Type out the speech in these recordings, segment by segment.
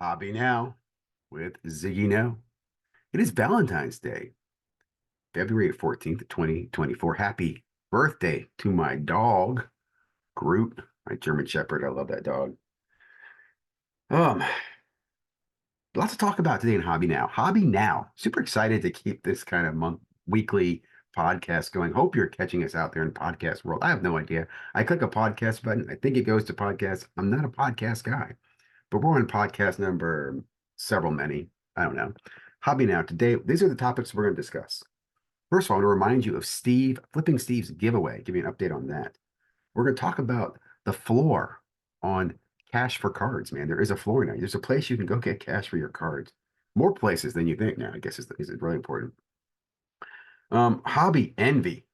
Hobby Now with ZiggyNo. It is Valentine's Day, February 14th, 2024. Happy birthday to my dog, Groot, my German Shepherd. I love that dog. Um, Lots to talk about today in Hobby Now. Hobby Now. Super excited to keep this kind of weekly podcast going. Hope you're catching us out there in podcast world. I have no idea. I click a podcast button. I think it goes to podcast. I'm not a podcast guy, but we're on podcast number several, many. I don't know. Hobby Now. Today, these are the topics we're going to discuss. First of all, I want to remind you of Flipping Steve's giveaway. Give you an update on that. We're going to talk about the floor on cash for cards, man. There is a floor now. There's a place you can go get cash for your cards. More places than you think now, I guess is really important. Hobby envy.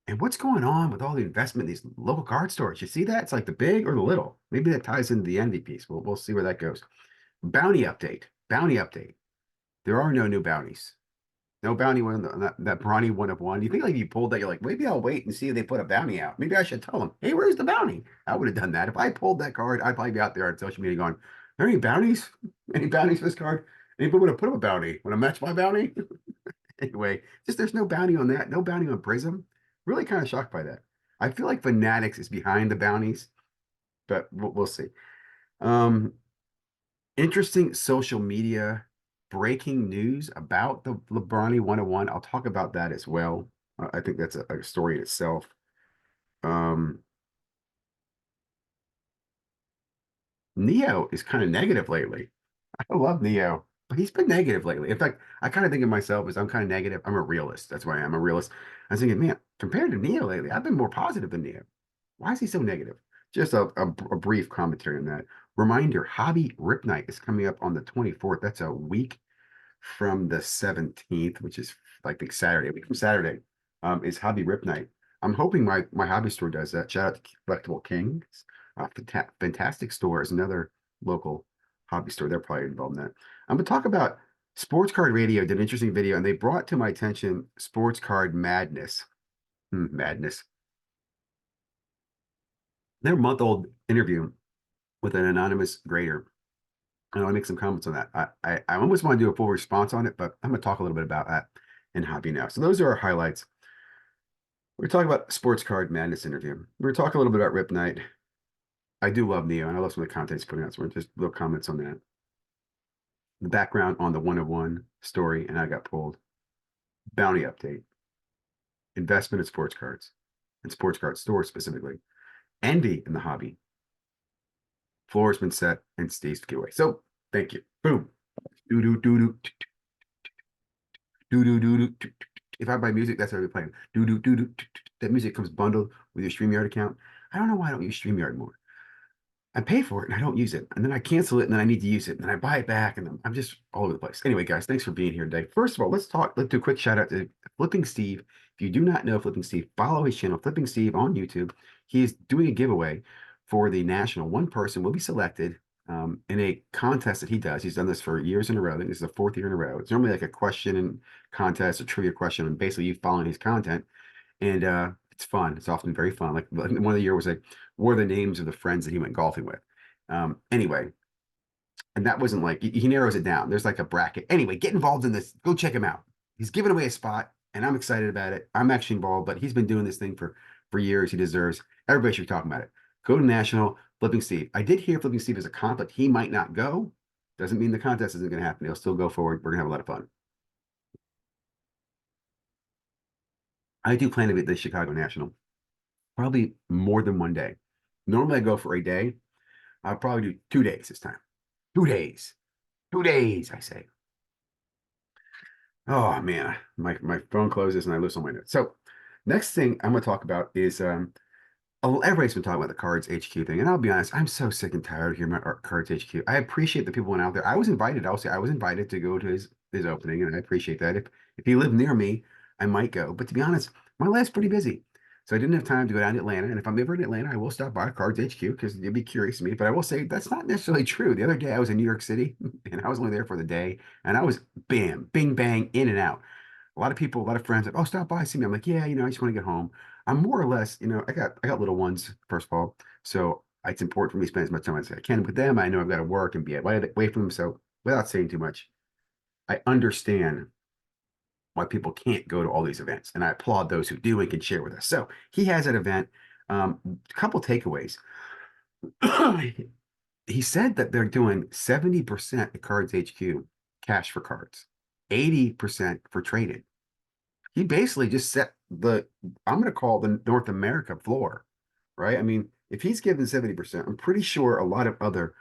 And what's going on with all the investment in these local card stores? You see that? It's like the big or the little. Maybe that ties into the envy piece. We'll see where that goes. Bounty update. Bounty update. There are no new bounties. No bounty one that Bronny one of one. You think like if you pulled that, you're like, maybe I'll wait and see if they put a bounty out. Maybe I should tell them, hey, where's the bounty? I would have done that. If I pulled that card, I'd probably be out there on social media going, are there any bounties? Any bounties for this card? Anybody would have put up a bounty? Want to match my bounty? Anyway, just there's no bounty on that. No bounty on Prism. Really kind of shocked by that. I feel like Fanatics is behind the bounties, but we'll see. Um, Interesting social media breaking news about the LeBronny 101. I'll talk about that as well. I think that's a story in itself. Um, Neo is kind of negative lately. I love Neo, but he's been negative lately. In fact, I kind of think of myself as I'm kind of negative. I'm a realist. That's why I'm a realist. I was thinking, man, compared to Neo lately, I've been more positive than Neo. Why is he so negative? Just a brief commentary on that. Reminder, Hobby Rip Night is coming up on the 24th. That's a week from the 17th, which is I think Saturday. A week from Saturday is Hobby Rip Night. I'm hoping my hobby store does that. Shout out to Collectible Kings. Fantastic store is another local hobby store. They're probably involved in that. I'm going to talk about Sports Card Radio did an interesting video, and they brought to my attention Sports Card Madness. Madness. Their month-old interview with an anonymous grader. I want to make some comments on that. I almost want to do a full response on it, but I'm going to talk a little bit about that in Hobby Now. So those are our highlights. We're talking about Sports Card Madness interview. We're talking a little bit about Rip Night. I do love Neo, and I love some of the content he's putting out. So we're just little comments on that. The background on the 101 story, and I got pulled. Bounty update. Investment in sports cards and sports card stores specifically. Envy in the hobby. Floor has been set and Steve's giveaway. So thank you. Boom. Do do do do do do do do. If I buy music, that's how we're playing. Do do do do. That music comes bundled with your StreamYard account. I don't know why I don't use StreamYard more. I pay for it and I don't use it. And then I cancel it and then I need to use it. And then I buy it back and I'm just all over the place. Anyway, guys, thanks for being here today. First of all, let's do a quick shout out to Flipping Steve. If you do not know Flipping Steve, follow his channel, Flipping Steve on YouTube. He's doing a giveaway for the national. One person will be selected in a contest that he does. He's done this for years in a row. I think this is the fourth year in a row. It's normally like a question and contest, a trivia question, and basically you following his content. And it's fun. It's often very fun. Like one of the year was like, what are the names of the friends that he went golfing with? Anyway, and that wasn't like he narrows it down. There's like a bracket. Anyway, get involved in this. Go check him out. He's giving away a spot, and I'm excited about it. I'm actually involved, but he's been doing this thing for years. He deserves. Everybody should be talking about it. Go to National Flipping Steve. I did hear Flipping Steve is a conflict. He might not go. Doesn't mean the contest isn't going to happen. He'll still go forward. We're going to have a lot of fun. I do plan to be at the Chicago National, probably more than one day. Normally I go for a day. I'll probably do 2 days this time. 2 days. 2 days, I say. Oh man, my phone closes and I lose all my notes. So next thing I'm gonna talk about is everybody's been talking about the Cards HQ thing, and I'll be honest, I'm so sick and tired of hearing about Cards HQ. I appreciate the people went out there. I was invited. I'll say I was invited to go to his opening, and I appreciate that. If he lived near me, I might go. But to be honest, my life's pretty busy. So I didn't have time to go down to Atlanta. And if I'm ever in Atlanta, I will stop by Cards HQ because you'd be curious to me. But I will say that's not necessarily true. The other day I was in New York City and I was only there for the day, and I was bam, bing, bang, in and out. A lot of people, a lot of friends, like, oh, stop by, see me. I'm like, yeah, I just want to get home. I'm more or less, I got little ones, first of all. So It's important for me to spend as much time as I can with them. I know I've got to work and be away from them. So without saying too much, I understand why people can't go to all these events. And I applaud those who do and can share with us. So he has an event. A couple takeaways. He said that they're doing 70% at Cards HQ cash for cards, 80% for trading. He basically just set the, I'm going to call the North America floor, right? I mean, if he's given 70%, I'm pretty sure a lot of other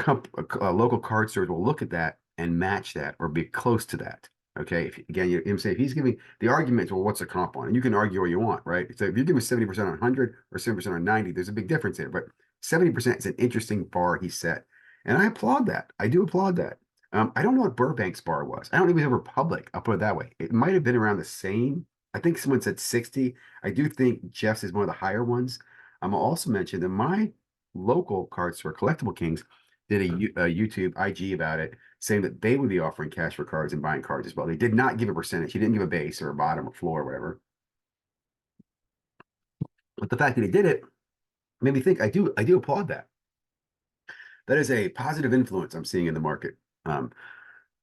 local card stores will look at that and match that or be close to that. Okay. Again, you say if he's giving the argument, well, what's the comp on? And you can argue all you want, right? So if you're giving 70% on 100 or 70% on 90, there's a big difference there. But 70% is an interesting bar he set. And I applaud that. I do applaud that. I don't know what Burbank's bar was. I don't even have Republic. I'll put it that way. It might have been around the same. I think someone said 60. I do think Jeff's is one of the higher ones. I'm also mentioned that my local card store, Collectible Kings, did a YouTube IG about it, saying that they would be offering cash for cards and buying cards as well. They did not give a percentage. He didn't give a base or a bottom or floor or whatever. But the fact that he did it made me think I do applaud that. That is a positive influence I'm seeing in the market. Am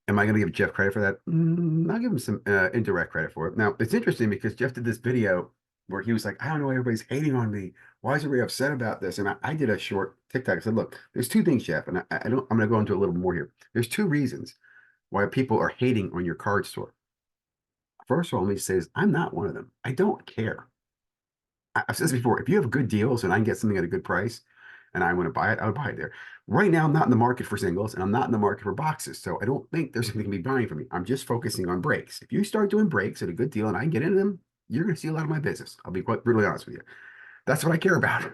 I going to give Jeff credit for that? I'll give him some indirect credit for it. Now, it's interesting because Jeff did this video where he was like, I don't know why everybody's hating on me. Why is everybody upset about this? And I did a short TikTok. I said, look, there's two things, Jeff, and I'm going to go into a little more here. There's two reasons why people are hating on your card store. First of all, let me say is I'm not one of them. I don't care. I've said this before. If you have good deals and I can get something at a good price and I want to buy it, I would buy it there. Right now, I'm not in the market for singles and I'm not in the market for boxes. So I don't think there's anything to be buying for me. I'm just focusing on breaks. If you start doing breaks at a good deal and I can get into them, you're going to see a lot of my business. I'll be quite brutally honest with you. That's what I care about.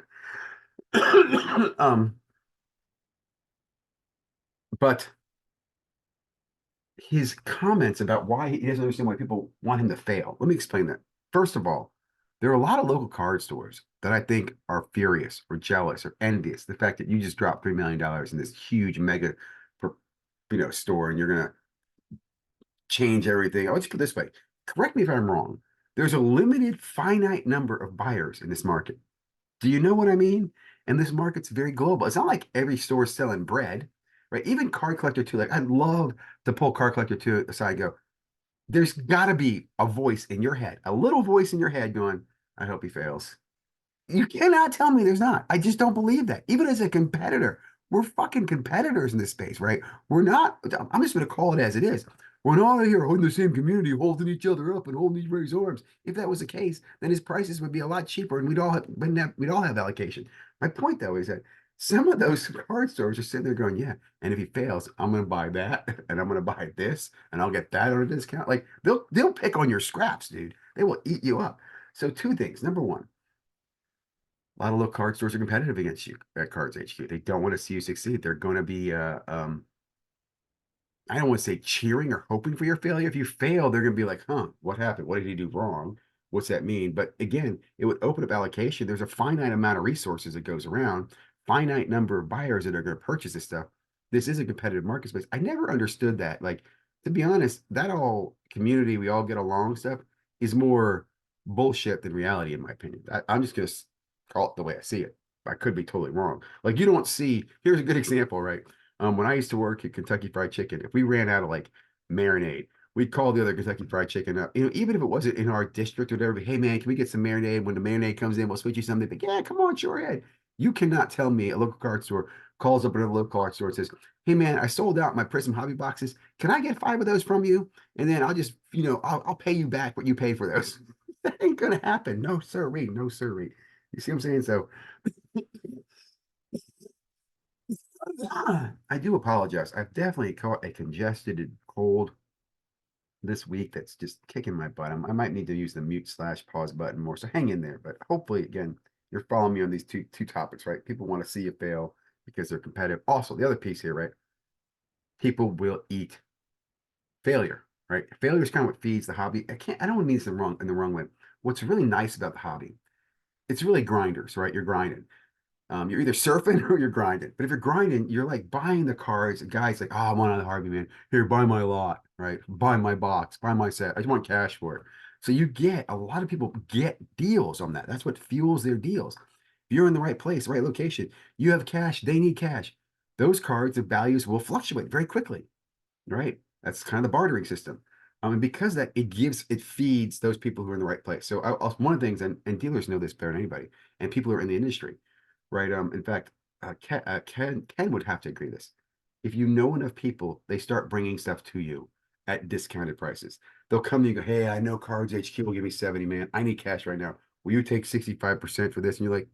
um, but his comments about why he doesn't understand why people want him to fail. Let me explain that. First of all, there are a lot of local card stores that I think are furious or jealous or envious. The fact that you just dropped $3 million in this huge mega, store, and you're gonna change everything. I'll just put it this way. Correct me if I'm wrong. There's a limited, finite number of buyers in this market. Do you know what I mean? And this market's very global. It's not like every store is selling bread, right? Even Card Collector 2, like I'd love to pull Card Collector 2 aside and go, there's got to be a voice in your head, a little voice in your head going, I hope he fails. You cannot tell me there's not. I just don't believe that. Even as a competitor, we're fucking competitors in this space, right? We're not, I'm just going to call it as it is. We're not out here in the same community holding each other up and holding each other's arms. If that was the case, then his prices would be a lot cheaper and we'd all have allocation. My point though is that some of those card stores are sitting there going, yeah, and if he fails, I'm going to buy that and I'm going to buy this and I'll get that on a discount. Like they'll pick on your scraps, dude. They will eat you up. So two things. Number one, a lot of local card stores are competitive against you at Cards HQ. They don't want to see you succeed. They're going to be, I don't want to say cheering or hoping for your failure. If you fail, they're going to be like, huh, what happened? What did he do wrong? What's that mean? But again, it would open up allocation. There's a finite amount of resources that goes around, finite number of buyers that are going to purchase this stuff. This is a competitive market space. I never understood that. Like, to be honest, that all community, we all get along stuff is more bullshit than reality, in my opinion. I'm just going to call it the way I see it. I could be totally wrong. Like you don't see, here's a good example, right? When I used to work at Kentucky Fried Chicken, if we ran out of like marinade, we'd call the other Kentucky Fried Chicken up. Even if it wasn't in our district or whatever, hey man, can we get some marinade? When the marinade comes in, we'll switch you something. But yeah, come on, sure ahead. You cannot tell me a local card store calls up another local card store and says, hey man, I sold out my Prism hobby boxes. Can I get 5 of those from you? And then I'll just, I'll pay you back what you pay for those. That ain't gonna happen. No sirree, no sirree. You see what I'm saying? So I do apologize. I've definitely caught a congested cold this week that's just kicking my butt. I might need to use the mute/pause button more. So hang in there. But hopefully, again, you're following me on these two topics, right? People want to see you fail because they're competitive. Also, the other piece here, right? People will eat failure, right? Failure is kind of what feeds the hobby. I don't mean this in the wrong way. What's really nice about the hobby, it's really grinders, right? You're grinding. You're either surfing or you're grinding. But if you're grinding, you're like buying the cards. The guy's like, oh, I want another Harvey, man. Here, buy my lot, right? Buy my box, buy my set. I just want cash for it. So a lot of people get deals on that. That's what fuels their deals. If you're in the right place, right location, you have cash, they need cash. Those cards, the values will fluctuate very quickly, right? That's kind of the bartering system. And because of that, it feeds those people who are in the right place. So one of the things, and dealers know this better than anybody, and people who are in the industry, right? In fact, Ken would have to agree with this. If you know enough people, they start bringing stuff to you at discounted prices. They'll come to you and go, hey, I know Cards HQ will give me 70, man. I need cash right now. Will you take 65% for this? And you're like,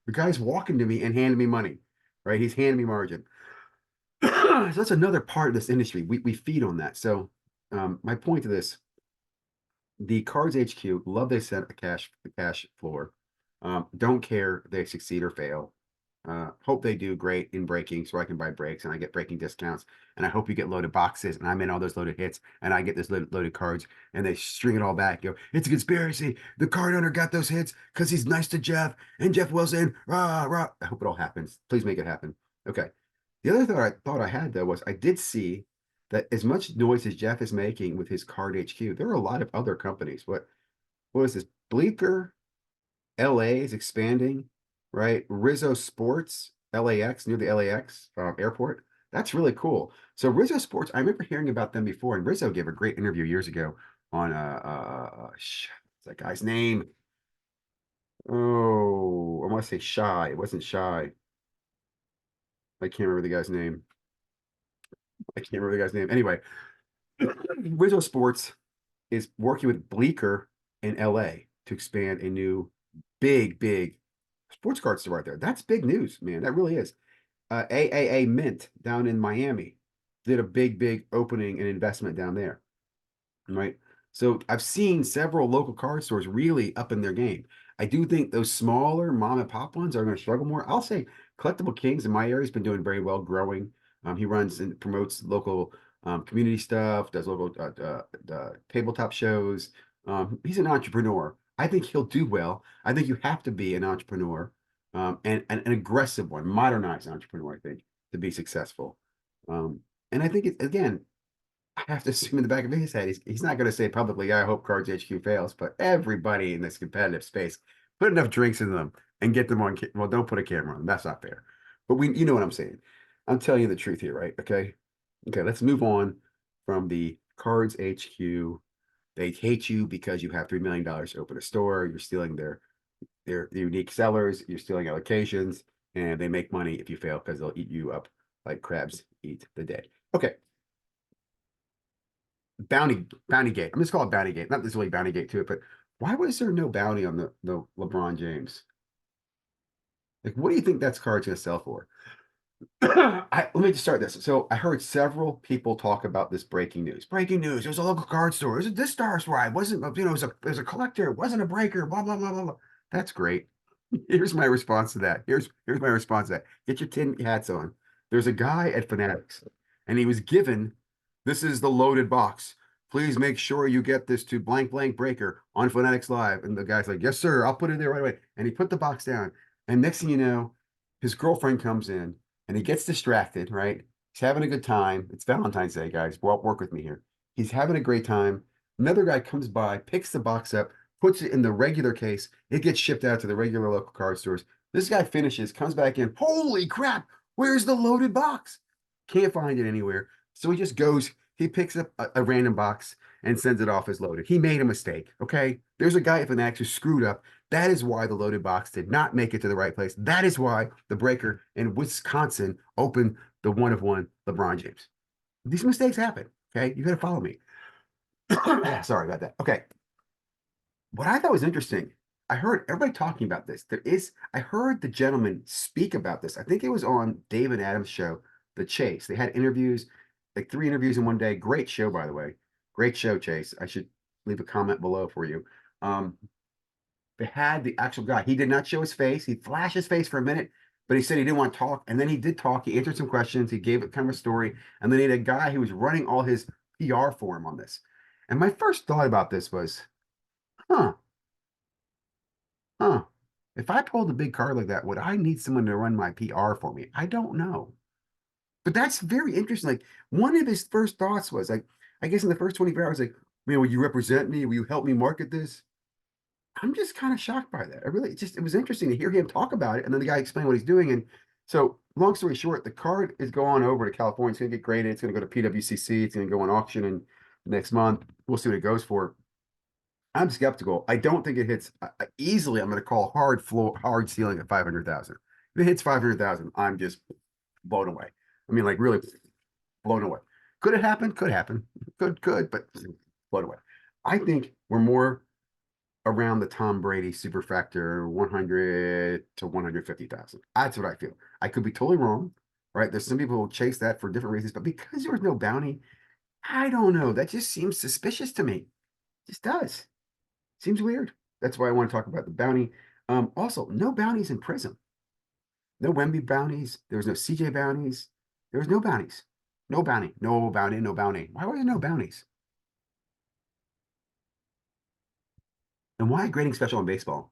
the guy's walking to me and handing me money, right? He's handing me margin. So that's another part of this industry. We feed on that. So my point to this, the Cards HQ love they set a cash floor. Don't care if they succeed or fail. Hope they do great in breaking so I can buy breaks and I get breaking discounts. And I hope you get loaded boxes and I'm in all those loaded hits and I get this loaded cards and they string it all back. You know, it's a conspiracy. The card owner got those hits because he's nice to Jeff and Jeff Wilson. Rah, rah. I hope it all happens. Please make it happen. Okay. The other thought I had though was I did see that as much noise as Jeff is making with his Card HQ, there are a lot of other companies. What is this? Bleeker, LA is expanding, right? Rizzo Sports, LAX, near the LAX airport. That's really cool. So Rizzo Sports, I remember hearing about them before, and Rizzo gave a great interview years ago on what's that guy's name? Oh, I want to say Shy. It wasn't Shy. I can't remember the guy's name. I can't remember the guy's name. Anyway, Rizzo Sports is working with Bleeker in LA to expand a new big sports card store right there. That's big news, man. That really is. AAMint down in Miami did a big opening and investment down there, right? So I've seen several local card stores really up in their game. I do think those smaller mom and pop ones are going to struggle more. I'll say Collectible Kings in my area has been doing very well, growing. He runs and promotes local community stuff, does local tabletop shows. He's an entrepreneur. I think he'll do well. I think you have to be an entrepreneur and an aggressive one, modernized entrepreneur, I think, to be successful. And I think, again, I have to assume in the back of his head, he's not going to say publicly, I hope Cards HQ fails, but everybody in this competitive space, put enough drinks in them and get them on. Well, don't put a camera on them. That's not fair. But you know what I'm saying. I'm telling you the truth here, right? Okay. Okay. Let's move on from the Cards HQ. They hate you because you have $3 million to open a store. You're stealing their unique sellers. You're stealing allocations, and they make money if you fail because they'll eat you up like crabs eat the dead. Okay. Bounty Gate. I'm just call it Bounty Gate. Not this really Bounty Gate to it, but why was there no bounty on the LeBron James? Like, what do you think that's card's gonna sell for? Let me just start this. So I heard several people talk about this breaking news. Breaking news. It was a local card store. It was a this star store. It wasn't, it was a collector. It wasn't a breaker. Blah blah blah blah blah. That's great. Here's my response to that. Here's my response to that. Get your tin hats on. There's a guy at Fanatics, and he was given, this is the loaded box. Please make sure you get this to blank blank breaker on Fanatics Live. And the guy's like, yes, sir, I'll put it there right away. And he put the box down. And next thing you know, his girlfriend comes in and he gets distracted, right? He's having a good time. It's Valentine's Day, guys. Well, work with me here. He's having a great time. Another guy comes by, picks the box up, puts it in the regular case. It gets shipped out to the regular local card stores. This guy finishes, comes back in. Holy crap, where's the loaded box? Can't find it anywhere. So he just goes, he picks up a random box and sends it off as loaded. He made a mistake, okay? There's a guy at Fanatics who screwed up. That is why the loaded box did not make it to the right place. That is why the breaker in Wisconsin opened the one of one LeBron James. These mistakes happen, okay? You got to follow me. Sorry about that. Okay. What I thought was interesting, I heard everybody talking about this. I heard the gentleman speak about this. I think it was on David Adams' show, The Chase. They had interviews, like 3 interviews in one day. Great show, by the way. Great show, Chase. I should leave a comment below for you. They had the actual guy. He did not show his face. He flashed his face for a minute, but he said he didn't want to talk. And then he did talk. He answered some questions. He gave it kind of a story. And then he had a guy who was running all his PR for him on this. And my first thought about this was, huh, huh. If I pulled a big card like that, would I need someone to run my PR for me? I don't know. But that's very interesting. Like one of his first thoughts was like, I guess in the first 24 hours, like, man, will you represent me? Will you help me market this? I'm just kind of shocked by that. I really it was interesting to hear him talk about it, and then the guy explain what he's doing. And so, long story short, the card is going over to California. It's going to get graded. It's going to go to PWCC. It's going to go on auction in next month. We'll see what it goes for. I'm skeptical. I don't think it hits easily. I'm going to call hard floor, hard ceiling at 500,000. If it hits 500,000, I'm just blown away. I mean, like really blown away. Could it happen? Could happen. Could, but blown away. I think we're more around the Tom Brady super factor 100 to 150,000. That's what I feel. I could be totally wrong, right? There's some people who chase that for different reasons, but because there was no bounty, I don't know. That just seems suspicious to me. It just does. Seems weird. That's why I want to talk about the bounty. Also, no bounties in Prism. No Wemby bounties. There was no CJ bounties. There was no bounties. No bounty. No bounty. No bounty. Why were there no bounties? And why grading special in baseball?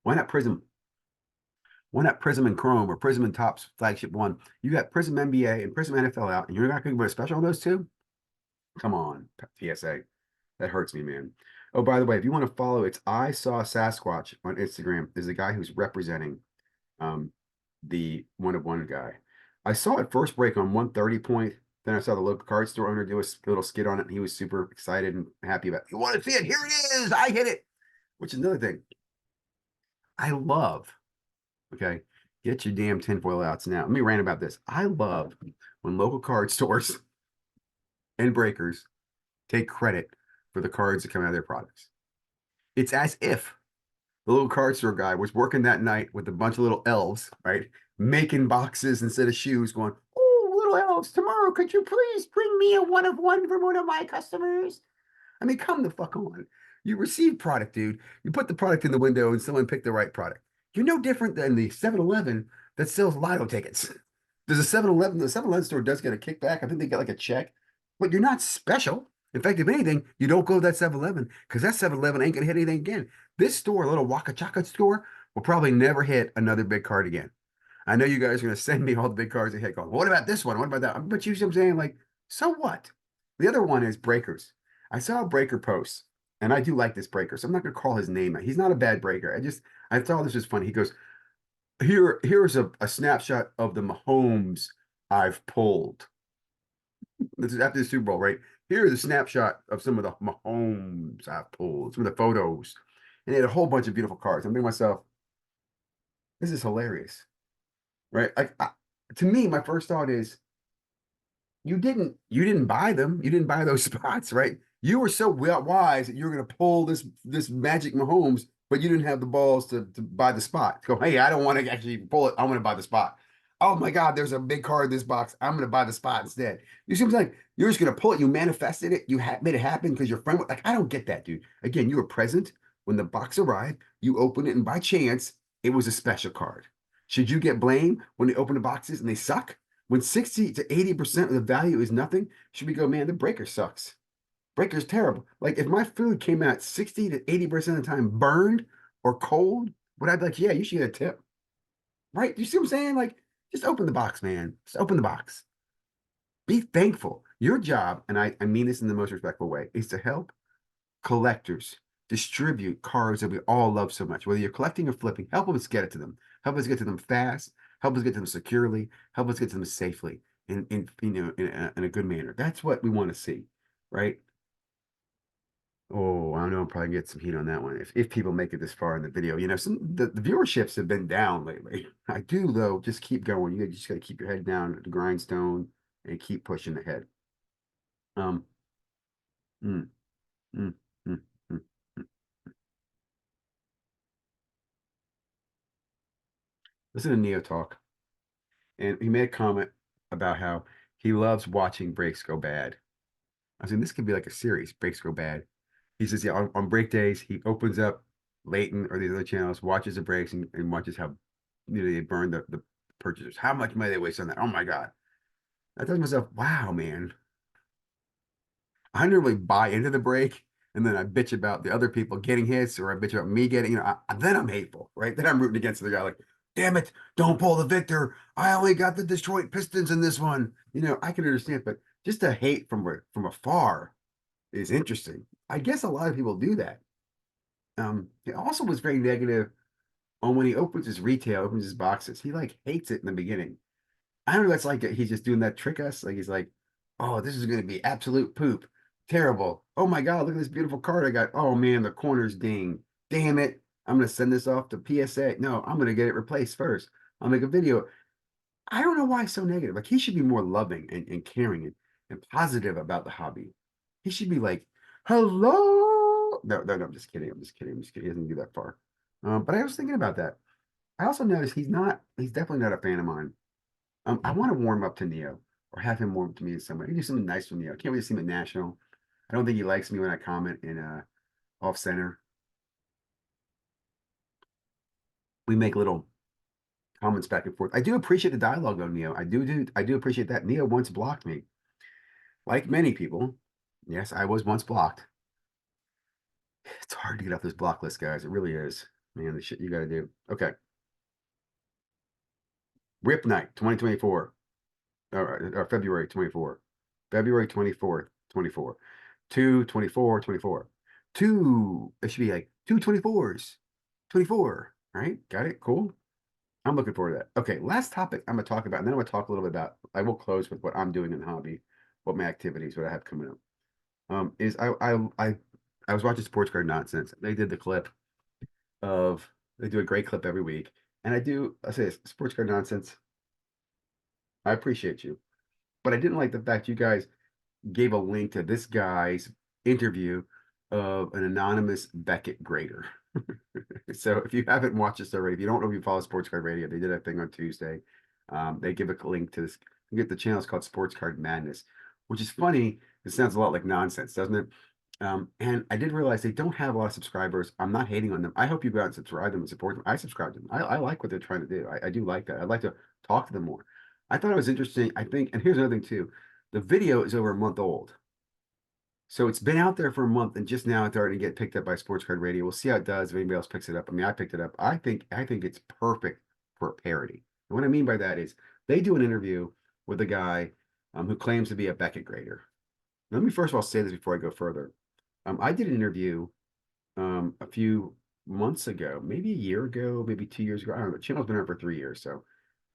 Why not Prism? Why not Prism and Chrome or Prism and Topps flagship one? You got Prism NBA and Prism NFL out, and you're not going to put a special on those two? Come on, PSA. That hurts me, man. Oh, by the way, if you want to follow, it's I Saw Sasquatch on Instagram. Is the guy who's representing the one of one guy. I saw it first break on 130 point. Then I saw the local card store owner do a little skit on it, and he was super excited and happy about it. You want to see it? Here it is. I hit it. Which is another thing. I love, okay, get your damn tinfoil outs now. Let me rant about this. I love when local card stores and breakers take credit for the cards that come out of their products. It's as if the little card store guy was working that night with a bunch of little elves, right? Making boxes instead of shoes, going, "Oh, little elves, tomorrow, could you please bring me a one of one from one of my customers?" I mean, come the fuck on. You receive product, dude. You put the product in the window and someone picked the right product. You're no different than the 7-Eleven that sells lotto tickets. There's a 7-Eleven, the 7-Eleven store does get a kickback. I think they get like a check, but you're not special. In fact, if anything, you don't go to that 7-Eleven because that 7-Eleven ain't gonna hit anything again. This store, a little Waka Chaka store, will probably never hit another big card again. I know you guys are gonna send me all the big cards ahead going, what about this one? What about that? But you see what I'm saying? Like, so what? The other one is breakers. I saw a breaker post, and I do like this breaker, so I'm not gonna call his name. He's not a bad breaker. I thought this was funny. He goes, here's a snapshot of the Mahomes I've pulled. This is after the Super Bowl, right? Here's a snapshot of some of the Mahomes I've pulled, some of the photos. And they had a whole bunch of beautiful cards. I'm thinking to myself, this is hilarious, right? To me, my first thought is you didn't buy them. You didn't buy those spots, right? You were so wise that you were going to pull this Magic Mahomes, but you didn't have the balls to buy the spot. To go, hey, I don't want to actually pull it. I want to buy the spot. Oh my God, there's a big card in this box. I'm going to buy the spot instead. You seems like you're just going to pull it. You manifested it. You made it happen because your friend. Like I don't get that, dude. Again, you were present when the box arrived. You opened it, and by chance, it was a special card. Should you get blamed when they open the boxes and they suck? When 60 to 80% of the value is nothing, should we go, man, the breaker sucks. Breaker's terrible. Like if my food came out 60 to 80% of the time burned or cold, would I be like, yeah, you should get a tip? Right? You see what I'm saying? Like, just open the box, man. Just open the box. Be thankful. Your job, and I mean this in the most respectful way, is to help collectors distribute cards that we all love so much. Whether you're collecting or flipping, help us get it to them. Help us get to them fast. Help us get to them securely. Help us get to them safely in in a good manner. That's what we want to see, right? Oh, I know I'm probably gonna get some heat on that one if people make it this far in the video. The viewerships have been down lately. I do though. Just keep going. You just got to keep your head down at the grindstone and keep pushing ahead. Um, mm, mm, mm, mm. Listen to Neo talk. And he made a comment about how he loves watching breaks go bad. I was this could be like a series, breaks go bad. He says, yeah, on break days, he opens up Leighton or these other channels, watches the breaks and watches how they burn the purchasers. How much money they waste on that. Oh my God. I thought to myself, wow, man. I normally buy into the break and then I bitch about the other people getting hits or I bitch about me getting, then I'm hateful, right? Then I'm rooting against the guy like, damn it, don't pull the victor. I only got the Detroit Pistons in this one. I can understand, but just to hate from afar is interesting. I guess a lot of people do that. He also was very negative on when he opens his retail, opens his boxes. He like hates it in the beginning. I don't know. That's like he's just doing that trick us. Like he's like, oh, this is going to be absolute poop, terrible. Oh my God, look at this beautiful card I got. Oh man, the corner's ding. Damn it. I'm going to send this off to PSA. No, I'm going to get it replaced first. I'll make a video. I don't know why he's so negative. Like he should be more loving and caring and positive about the hobby. He should be like, hello. No, no, no, I'm just kidding. I'm just kidding. I'm just kidding. He doesn't go that far. But I was thinking about that. I also noticed he's definitely not a fan of mine. I want to warm up to Neo or have him warm up to me in some way. He do something nice for Neo. I can't really see him at National. I don't think he likes me when I comment in off center. We make little comments back and forth. I do appreciate the dialogue though, Neo. I do appreciate that. Neo once blocked me. Like many people. Yes, I was once blocked. It's hard to get off this block list, guys. It really is. Man, the shit you gotta do. Okay. Rip Night 2024. Or February 24. February 24th, 24. 2/24/24. Two, it should be like 2/24s. 24. Right? Got it? Cool. I'm looking forward to that. Okay, last topic I'm gonna talk about, and then I'm gonna talk a little bit about I will close with what I'm doing in the hobby, what my activities, what I have coming up. Is I was watching Sports Card Nonsense. They did the clip of they do a great clip every week. And I say this, Sports Card Nonsense. I appreciate you. But I didn't like the fact you guys gave a link to this guy's interview of an anonymous Beckett grader. So if you haven't watched this already, if you don't know if you follow Sports Card Radio, they did a thing on Tuesday. They give a link to this. You get the channel is called Sports Card Madness, which is funny. It sounds a lot like nonsense, doesn't it? And I did realize they don't have a lot of subscribers. I'm not hating on them. I hope you go out and subscribe them and support them. I subscribe to them. I like what they're trying to do. I do like that. I'd like to talk to them more. I thought it was interesting. I think, and here's another thing too. The video is over a month old. So it's been out there for a month and just now it's starting to get picked up by Sports Card Radio. We'll see how it does if anybody else picks it up. I mean, I picked it up. I think it's perfect for a parody. And what I mean by that is they do an interview with a guy who claims to be a Beckett grader. Let me first of all say this before I go further. I did an interview a few months ago, maybe a year ago, maybe 2 years ago. I don't know. The channel's been around for 3 years. So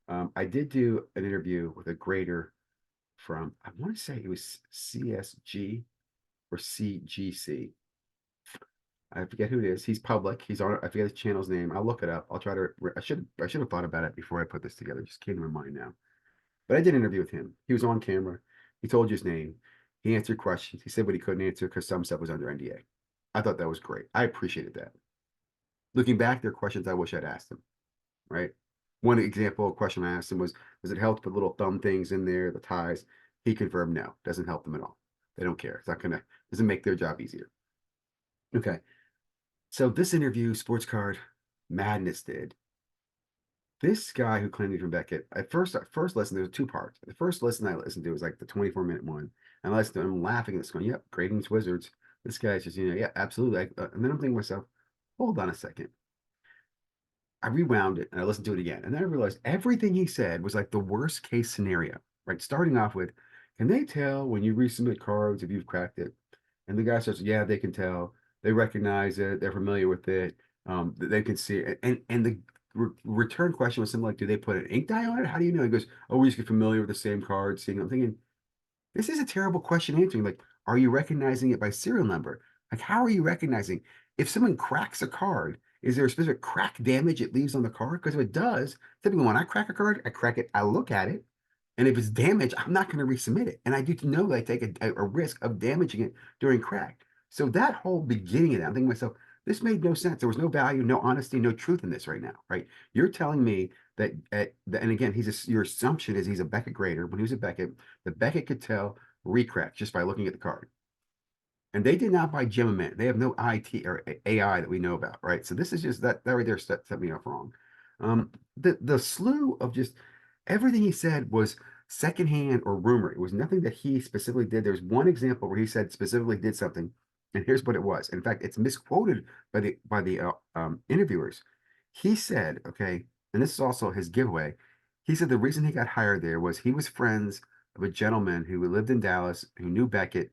I did do an interview with a grader from, I want to say it was CSG or CGC. I forget who it is. He's public. He's on. I forget his channel's name. I'll look it up. I'll try to. I should have thought about it before I put this together. It just came to my mind now. But I did an interview with him. He was on camera. He told you his name. He answered questions. He said what he couldn't answer because some stuff was under NDA. I thought that was great. I appreciated that. Looking back, there are questions I wish I'd asked him. Right. One example of question I asked him was, does it help to put little thumb things in there, the ties? He confirmed no, doesn't help them at all. They don't care. It's not gonna doesn't make their job easier. Okay. So this interview, Sports Card Madness did. This guy who claimed to be from Beckett, at first listen, there was two parts. The first listen I listened to was like the 24-minute one. And I listened to him, I'm laughing at this going, yep, Grading's Wizards. This guy's just, yeah, absolutely. And then I'm thinking to myself, hold on a second. I rewound it and I listened to it again. And then I realized everything he said was like the worst case scenario, right? Starting off with, can they tell when you resubmit cards if you've cracked it? And the guy says, yeah, they can tell. They recognize it. They're familiar with it. They can see it. And the return question was something like, do they put an ink dye on it? How do you know? He goes, oh, we just get familiar with the same card, seeing it. I'm thinking, this is a terrible question answering. Like, are you recognizing it by serial number? Like, how are you recognizing? If someone cracks a card, is there a specific crack damage it leaves on the card? Because if it does, typically when I crack a card, I crack it, I look at it, and if it's damaged, I'm not going to resubmit it. And I do know that I take a risk of damaging it during crack. So that whole beginning of that, I'm thinking to myself, this made no sense. There was no value, no honesty, no truth in this right now, right? You're telling me that, and again, your assumption is he's a Beckett grader. When he was a Beckett, the Beckett could tell recrack just by looking at the card. And they did not buy ZiggyNo. They have no IT or AI that we know about, right? So this is just that right there set me off wrong. The slew of just everything he said was secondhand or rumor. It was nothing that he specifically did. There's one example where he said specifically did something, and here's what it was. In fact, it's misquoted by the interviewers. He said, okay, and this is also his giveaway. He said the reason he got hired there was he was friends of a gentleman who lived in Dallas who knew Beckett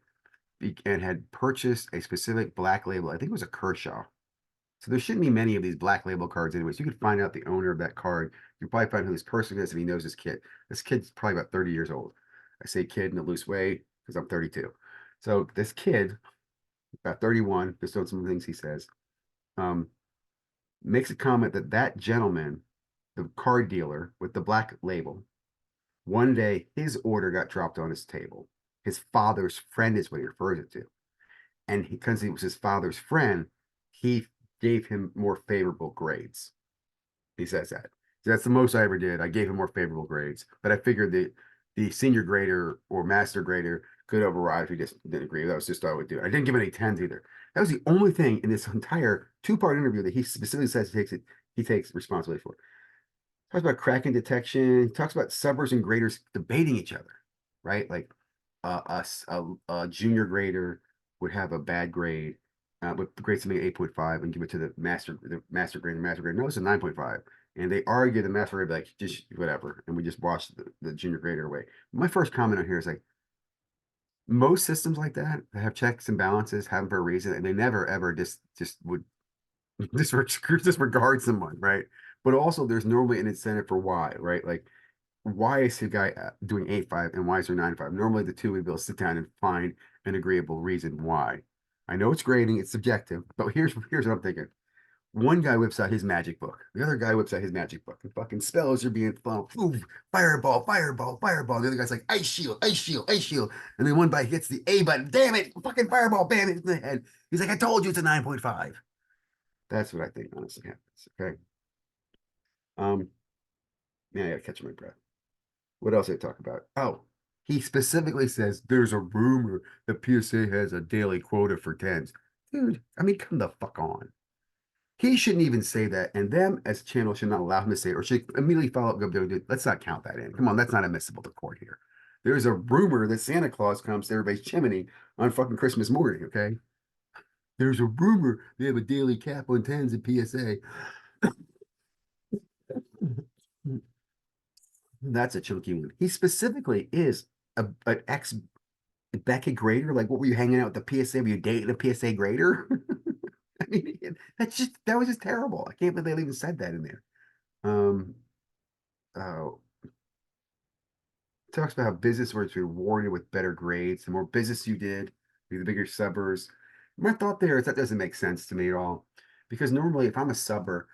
and had purchased a specific black label. I think it was a Kershaw. So there shouldn't be many of these black label cards anyways. You could find out the owner of that card. You can probably find who this person is if he knows this kid. This kid's probably about 30 years old. I say kid in a loose way because I'm 32. So this kid, about 31, just on some things he says, um, makes a comment that that gentleman, the card dealer with the black label, one day his order got dropped on his table. His father's friend is what he refers it to. And because he was his father's friend, he gave him more favorable grades. He says that. So that's the most I ever did. I gave him more favorable grades, but I figured the senior grader or master grader could override if he just didn't agree. That was just what I would do. I didn't give him any tens either. That was the only thing in this entire two-part interview that he specifically says he takes responsibility for. Talks about cracking detection. He talks about subbers and graders debating each other, right? Like a junior grader would have a bad grade, would grade something 8.5 and give it to the master grader. Master grader, no, it's a 9.5. And they argue the master grader, like, just whatever. And we just watched the junior grader away. My first comment on here is like, most systems like that have checks and balances have them for a reason, and they never ever just would disregard someone, right? But also, there's normally an incentive for why, right? Like, why is the guy doing 8.5 and why is there 9.5? Normally, the two would be able to sit down and find an agreeable reason why. I know it's grading, it's subjective, but here's what I'm thinking. One guy whips out his magic book. The other guy whips out his magic book. And fucking spells are being thrown. Ooh, fireball, fireball, fireball. The other guy's like, ice shield, ice shield, ice shield. And then one guy hits the A button. Damn it, fucking fireball, bam it in the head. He's like, I told you it's a 9.5. That's what I think honestly happens. Okay. Um, yeah, I gotta catch my breath. What else did I talk about? Oh, he specifically says there's a rumor that PSA has a daily quota for tens. Dude, I mean, come the fuck on. He shouldn't even say that, and them as channel should not allow him to say it, or should immediately follow up. Go, let's not count that in. Come on, that's not admissible to court here. There's a rumor that Santa Claus comes to everybody's chimney on fucking Christmas morning. Okay, there's a rumor they have a daily cap on tens at PSA. That's a chunky one. He specifically is an ex Beckett grader. Like, what were you hanging out with the PSA? Were you dating a PSA grader? I mean, that was just terrible. I can't believe they even said that in there. Um, oh, talks about how business was rewarded with better grades. The more business you did, the bigger subbers. My thought there is that doesn't make sense to me at all. Because normally, if I'm a subber,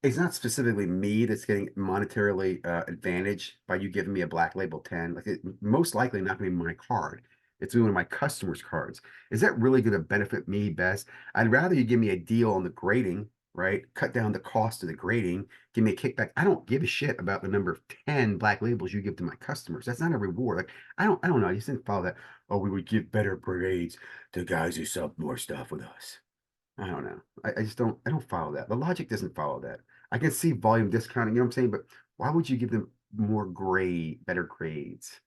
it's not specifically me that's getting monetarily advantage by you giving me a black label 10. Like, most likely not going to be my card. It's one of my customers' cards. Is that really going to benefit me best? I'd rather you give me a deal on the grading, right? Cut down the cost of the grading, give me a kickback. I don't give a shit about the number of 10 black labels you give to my customers. That's not a reward. Like, I don't know. I just didn't follow that. Oh, we would give better grades to guys who sell more stuff with us. I don't know. I don't follow that. The logic doesn't follow that. I can see volume discounting, you know what I'm saying? But why would you give them better grades?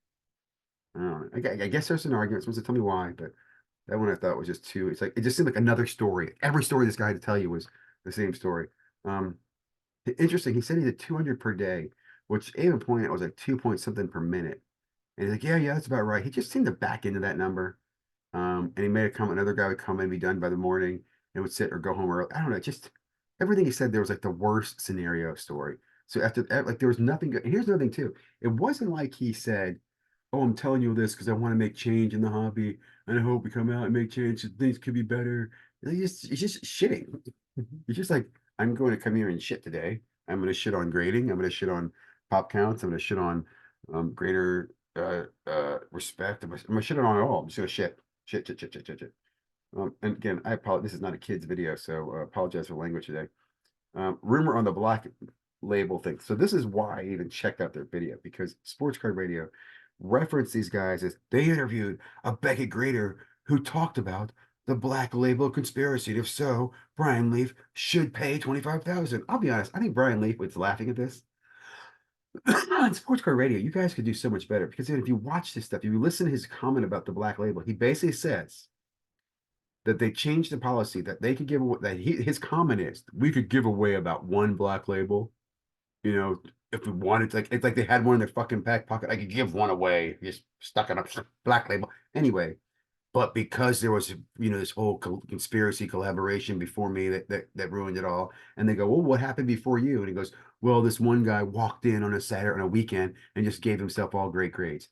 I don't know. I guess there's an argument. Someone to tell me why, but that one I thought was just too, it's like, it just seemed like another story. Every story this guy had to tell you was the same story. Um, Interesting. He said he did 200 per day, which even point out was like 2 point something per minute. And he's like, yeah, that's about right. He just seemed to back into that number. And he made a comment. Another guy would come and be done by the morning and would sit or go home early. I don't know. Just everything he said there was like the worst scenario story. So after like there was nothing good. And here's another thing too. It wasn't like he said, "Oh, I'm telling you this because I want to make change in the hobby, and I hope we come out and make change. So things could be better." He's just shitting. He's just like, "I'm going to come here and shit today. I'm going to shit on grading. I'm going to shit on pop counts. I'm going to shit on greater respect. I'm gonna shit on it all. I'm just gonna shit. Shit, shit, shit, shit, shit, shit. And again, I apologize. This is not a kid's video, so apologize for language today. Rumor on the black label thing. So this is why I even checked out their video because Sports Card Radio referenced these guys as they interviewed a Beckett grader who talked about the black label conspiracy. And if so, Brian Leaf should pay 25,000. I'll be honest. I think Brian Leaf was laughing at this on Sports Card Radio, you guys could do so much better because if you watch this stuff, if you listen to his comment about the black label, he basically says that they changed the policy that they could give away, his comment is we could give away about one black label, you know, if we wanted to. Like, it's like they had one in their fucking back pocket. I could give one away, just stuck in a black label. Anyway, but because there was, this whole conspiracy collaboration before me that ruined it all. And they go, well, what happened before you? And he goes, well, this one guy walked in on a Saturday on a weekend and just gave himself all great grades.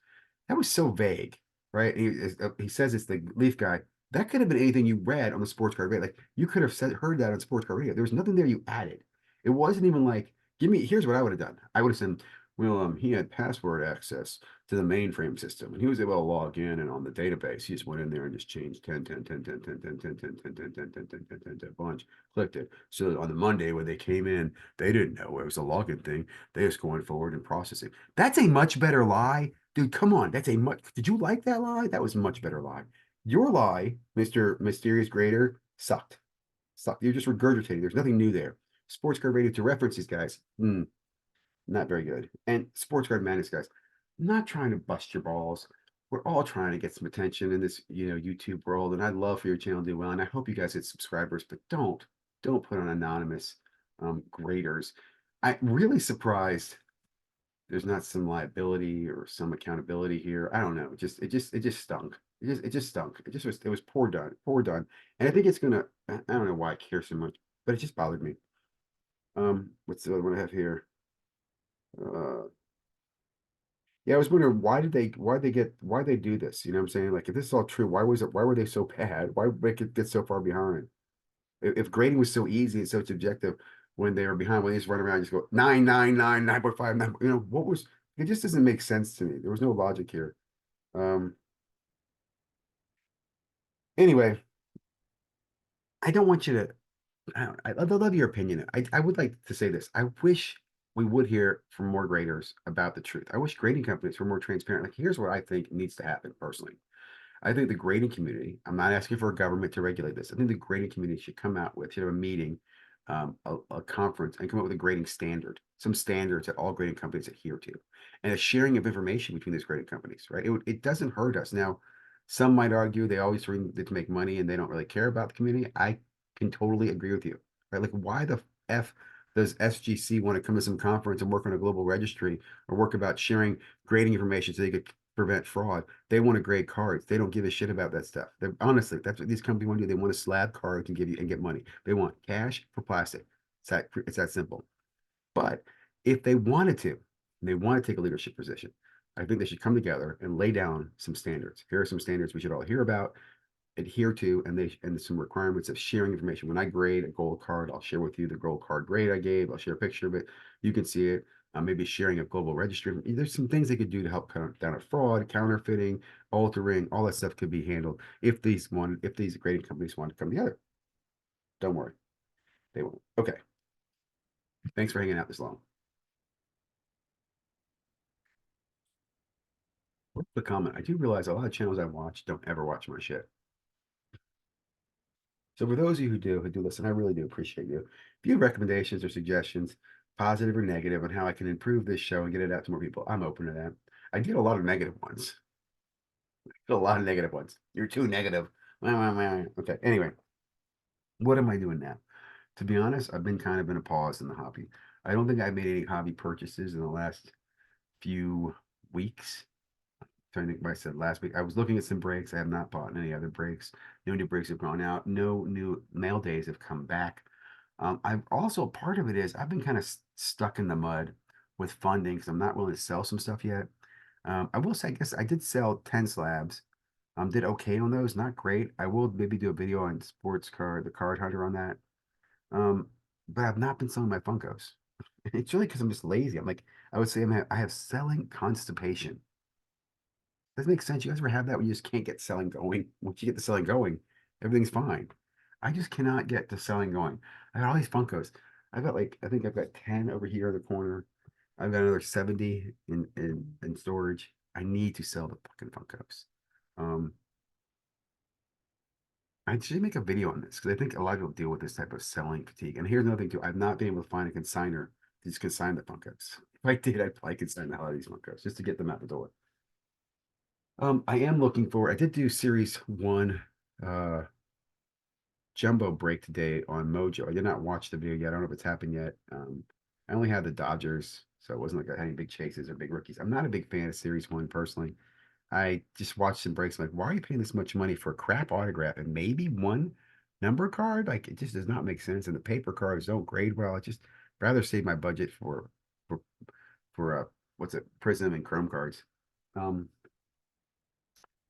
That was so vague, right? He says it's the Leaf guy. That could have been anything you read on the sports card radio. Like you could have heard that on sports card radio. There was nothing there you added. It wasn't even like, here's what I would have done. I would have said, well, he had password access to the mainframe system, and he was able to log in, and on the database, he just went in there and just changed 10, 10, 10, 10, 10, 10, 10, 10, 10, 10, 10, 10, 10, 10, 10, 10, bunch, clicked it. So on the Monday when they came in, they didn't know it was a login thing. They was going forward and processing. That's a much better lie. Dude, come on. Did you like that lie? That was a much better lie. Your lie, Mr. Mysterious Grader, sucked. Sucked. You're just regurgitating. There's nothing new there. Sports card radio to reference these guys. Not very good. And Sports Card Madness, guys, I'm not trying to bust your balls. We're all trying to get some attention in this, YouTube world. And I'd love for your channel to do well. And I hope you guys hit subscribers, but don't put on anonymous graders. I'm really surprised there's not some liability or some accountability here. I don't know. It just stunk. It just stunk. It was poor done. And I think it's gonna. I don't know why I care so much, but it just bothered me. What's the other one I have here? Uh, Yeah, I was wondering why they do this? You know what I'm saying? Like if this is all true, why were they so bad? Why make it get so far behind? If grading was so easy and so subjective when they were behind, when they just run around and just go 9.99, 9.5, 9, what was it just doesn't make sense to me. There was no logic here. Um anyway, I don't want you to I'd love your opinion. I would like to say this. I wish we would hear from more graders about the truth. I wish grading companies were more transparent. Like, here's what I think needs to happen personally. I think the grading community, I'm not asking for a government to regulate this. I think the grading community should have a meeting, a conference, and come up with a grading standard, some standards that all grading companies adhere to, and a sharing of information between these grading companies, right? It doesn't hurt us. Now, some might argue they always bring it to make money and they don't really care about the community. I can totally agree with you, right? Like, why the F does SGC want to come to some conference and work on a global registry or work about sharing grading information so they could prevent fraud? They want to grade cards. They don't give a shit about that stuff. Honestly, that's what these companies want to do. They want to slab cards and give you and get money. They want cash for plastic. It's that simple. But if they wanted to, and they want to take a leadership position, I think they should come together and lay down some standards. Here are some standards we should all hear about, adhere to, and some requirements of sharing information. When I grade a gold card, I'll share with you the gold card grade I gave. I'll share a picture of it. You can see it. Maybe sharing a global registry. There's some things they could do to help cut down on fraud, counterfeiting, altering. All that stuff could be handled if these grading companies want to come together. Don't worry, they won't. Okay, thanks for hanging out this long. What's the comment? I do realize a lot of channels I watch don't ever watch my shit. So for those of you who do listen, I really do appreciate you. If you have recommendations or suggestions, positive or negative, on how I can improve this show and get it out to more people, I'm open to that. I get a lot of negative ones. A lot of negative ones. You're too negative. Okay. Anyway, what am I doing now? To be honest, I've been kind of in a pause in the hobby. I don't think I've made any hobby purchases in the last few weeks. Trying to think what I said last week. I was looking at some breaks. I have not bought any other breaks. No new breaks have gone out. No new mail days have come back. I've also part of it is I've been kind of stuck in the mud with funding because I'm not willing to sell some stuff yet. I will say, I guess I did sell 10 slabs. Did okay on those, not great. I will maybe do a video on the card hunter on that. Um, but I've not been selling my Funkos. It's really because I'm just lazy. I would say I have selling constipation. Doesn't make sense. You guys ever have that when you just can't get selling going? Once you get the selling going, everything's fine. I just cannot get the selling going. I got all these Funkos. I think I've got 10 over here in the corner. I've got another 70 in storage. I need to sell the fucking Funkos. Um, I should make a video on this because I think a lot of people deal with this type of selling fatigue. And here's another thing too. I've not been able to find a consigner to just consign the Funkos. If I did, I'd probably consign the hell out of these Funkos just to get them out the door. I am looking for. I did do series one uh jumbo break today on Mojo. I did not watch the video yet. I don't know if it's happened yet. I only had the Dodgers, so it wasn't like I had any big chases or big rookies. I'm not a big fan of series one personally. I just watched some breaks. I'm like, why are you paying this much money for a crap autograph and maybe one number card? Like, it just does not make sense. And the paper cards don't grade well. I just rather save my budget for what's it, Prism and Chrome cards. Um,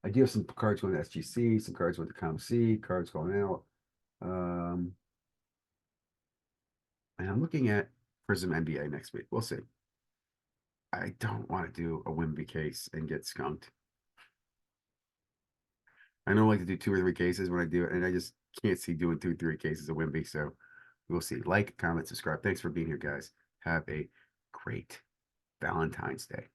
I do have some cards going to SGC, some cards going to ComC, cards going out. Um, and I'm looking at Prism NBA next week. We'll see. I don't want to do a Wimby case and get skunked. I don't like to do 2 or 3 cases when I do it, and I just can't see doing 2 or 3 cases of Wimby. So we'll see. Like, comment, subscribe. Thanks for being here, guys. Have a great Valentine's Day.